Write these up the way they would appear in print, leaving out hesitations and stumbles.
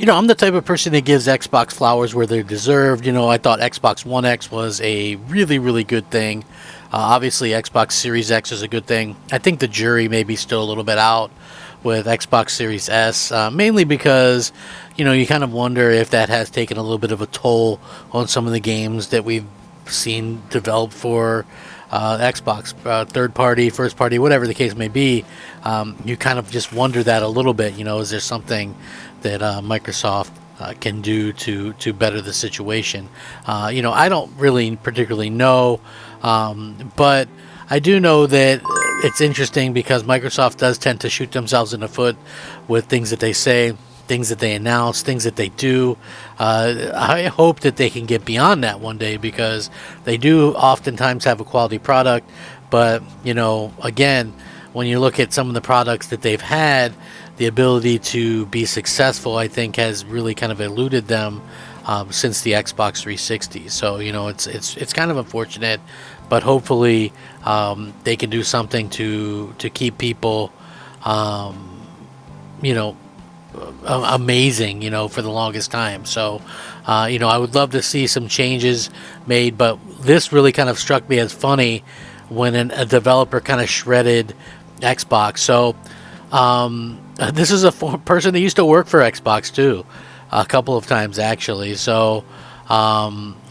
I'm the type of person that gives Xbox flowers where they're deserved. I thought Xbox One X was a really, really good thing. Obviously, Xbox Series X is a good thing. I think the jury may be still a little bit out with Xbox Series S, mainly because, you kind of wonder if that has taken a little bit of a toll on some of the games that we've seen developed for Xbox, third party, first party, whatever the case may be. You kind of just wonder that a little bit. Is there something that Microsoft can do to better the situation? I don't really particularly know, but I do know that it's interesting because Microsoft does tend to shoot themselves in the foot with things that they say, things that they announce, things that they do. I hope that they can get beyond that one day, because they do oftentimes have a quality product. But, again, when you look at some of the products that they've had, the ability to be successful, I think, has really kind of eluded them since the Xbox 360. So, it's kind of unfortunate, but hopefully they can do something to keep people, amazing, for the longest time. So, I would love to see some changes made, but this really kind of struck me as funny when a developer kind of shredded Xbox. So, this is a person that used to work for Xbox too, a couple of times actually. So,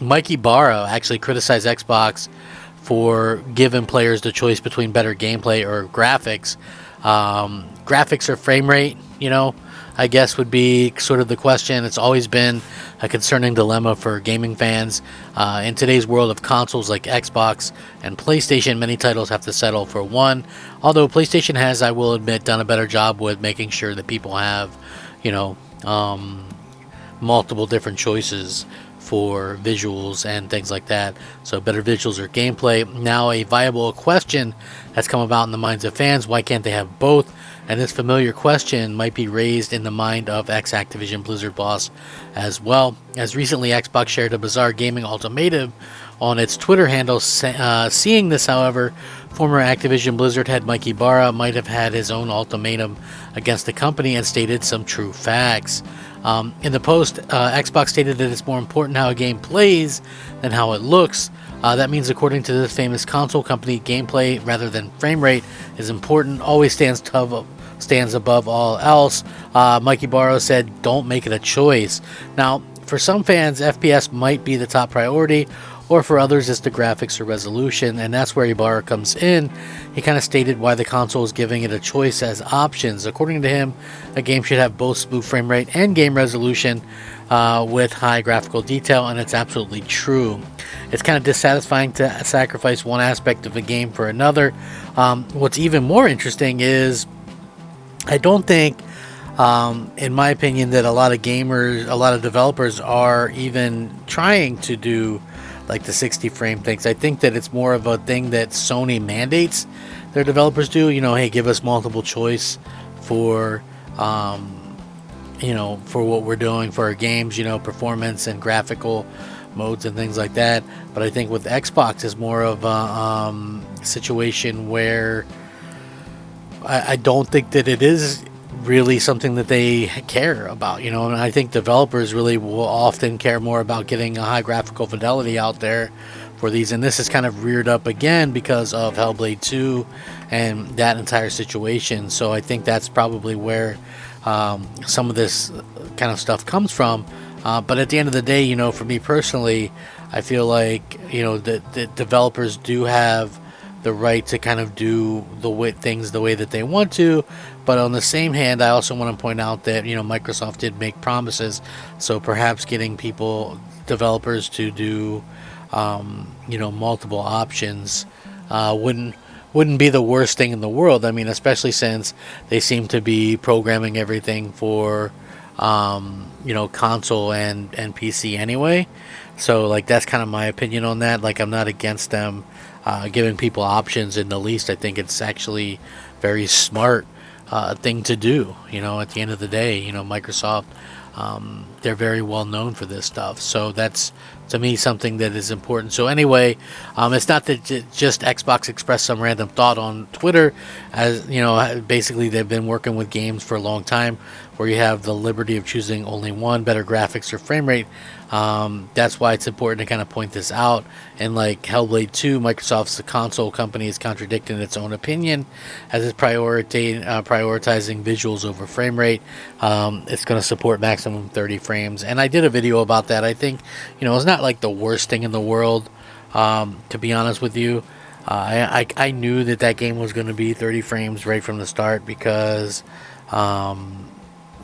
Mikey Barra actually criticized Xbox for giving players the choice between better gameplay or graphics. Graphics or frame rate, I guess would be sort of the question. It's always been a concerning dilemma for gaming fans. In today's world of consoles like Xbox and PlayStation, many titles have to settle for one. Although PlayStation has, I will admit, done a better job with making sure that people have, multiple different choices for visuals and things like that. So better visuals or gameplay. Now a viable question that's come about in the minds of fans: why can't they have both? And this familiar question might be raised in the mind of ex-Activision Blizzard boss as well. As recently, Xbox shared a bizarre gaming ultimatum on its Twitter handle. Seeing this, however, former Activision Blizzard head Mikey Barra might have had his own ultimatum against the company and stated some true facts. In the post, Xbox stated that it's more important how a game plays than how it looks. That means, according to this famous console company, gameplay rather than frame rate is important, always stands above all else. Mikey Barrow said, don't make it a choice. Now, for some fans, FPS might be the top priority, or for others, it's the graphics or resolution, and that's where Ibarra comes in. He kind of stated why the console is giving it a choice as options. According to him, a game should have both smooth frame rate and game resolution with high graphical detail, and it's absolutely true. It's kind of dissatisfying to sacrifice one aspect of a game for another. What's even more interesting is I don't think, in my opinion, that a lot of developers are even trying to do like the 60 frame things. I think that it's more of a thing that Sony mandates their developers do. Hey, give us multiple choice for, for what we're doing for our games, performance and graphical modes and things like that. But I think with Xbox is more of a situation where I don't think that it is really something that they care about, and I think developers really will often care more about getting a high graphical fidelity out there for these, and this is kind of reared up again because of Hellblade 2 and that entire situation. So I think that's probably where some of this kind of stuff comes from, but at the end of the day, for me personally, I feel like the developers do have the right to kind of do things the way that they want to. But on the same hand, I also want to point out that Microsoft did make promises, so perhaps getting developers to do multiple options wouldn't be the worst thing in the world. I mean, especially since they seem to be programming everything for console and PC anyway. So like that's kind of my opinion on that. Like I'm not against them giving people options in the least. I think it's actually very smart thing to do. At the end of the day, Microsoft they're very well known for this stuff. So that's, to me, something that is important. So anyway, it's not that just Xbox expressed some random thought on Twitter. As you know, basically they've been working with games for a long time, where you have the liberty of choosing only one, better graphics or frame rate. That's why it's important to kind of point this out. And like Hellblade 2, Microsoft's the console company, is contradicting its own opinion as it's prioritizing visuals over frame rate. It's going to support maximum 30 frames. And I did a video about that. I think, it's not like the worst thing in the world, to be honest with you. I knew that game was going to be 30 frames right from the start because,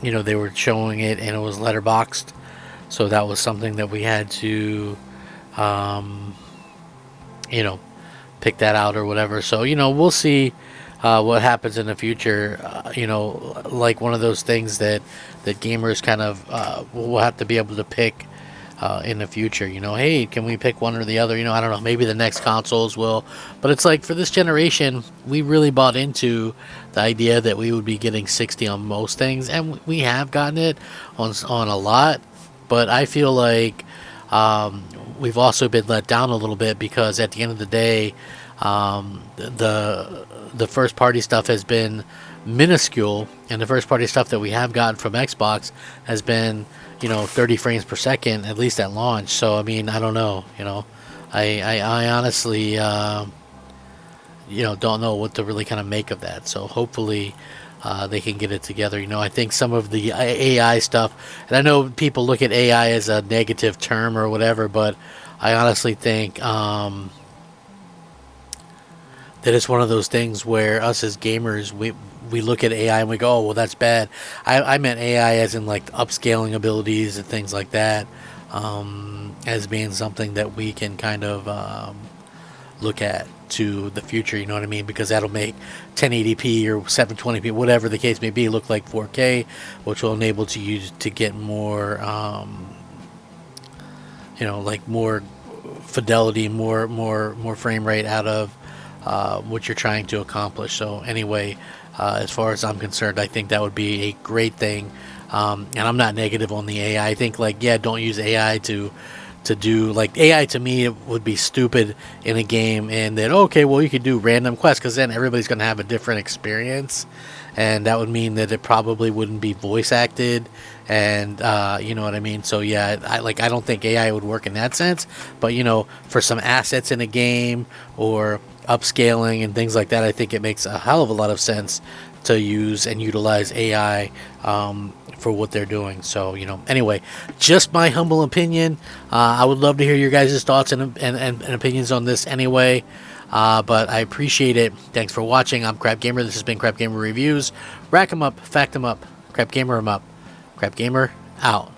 they were showing it and it was letterboxed. So that was something that we had to, pick that out or whatever. So, we'll see what happens in the future. Like one of those things that gamers kind of will have to be able to pick in the future. Hey, can we pick one or the other? I don't know. Maybe the next consoles will. But it's like for this generation, we really bought into the idea that we would be getting 60 on most things. And we have gotten it on a lot. But I feel like we've also been let down a little bit because at the end of the day, the first party stuff has been minuscule, and the first party stuff that we have gotten from Xbox has been 30 frames per second at least at launch. So I mean, I don't know. I honestly don't know what to really kind of make of that. So hopefully they can get it together. I think some of the AI stuff, and I know people look at AI as a negative term or whatever, but I honestly think that it's one of those things where us as gamers, we look at AI and we go, oh, well, that's bad. I meant AI as in like upscaling abilities and things like that, as being something that we can kind of look at to the future, you know what I mean? Because that'll make 1080p or 720p, whatever the case may be, look like 4K, which will enable you to get more, like more fidelity, more frame rate out of what you're trying to accomplish. So anyway, as far as I'm concerned, I think that would be a great thing. And I'm not negative on the AI. I think don't use AI to do, like, AI to me it would be stupid in a game, and then okay, well, you could do random quests, because then everybody's going to have a different experience, and that would mean that it probably wouldn't be voice acted, and you know what I mean. So yeah, I don't think AI would work in that sense, but for some assets in a game or upscaling and things like that, I think it makes a hell of a lot of sense to use and utilize AI for what they're doing. So anyway, just my humble opinion. I would love to hear your guys' thoughts and opinions on this anyway, but I appreciate it. Thanks for watching. I'm Crap Gamer. This has been Crap Gamer Reviews. Rack 'em up, fact 'em up, Crap Gamer 'em up. Crap Gamer out.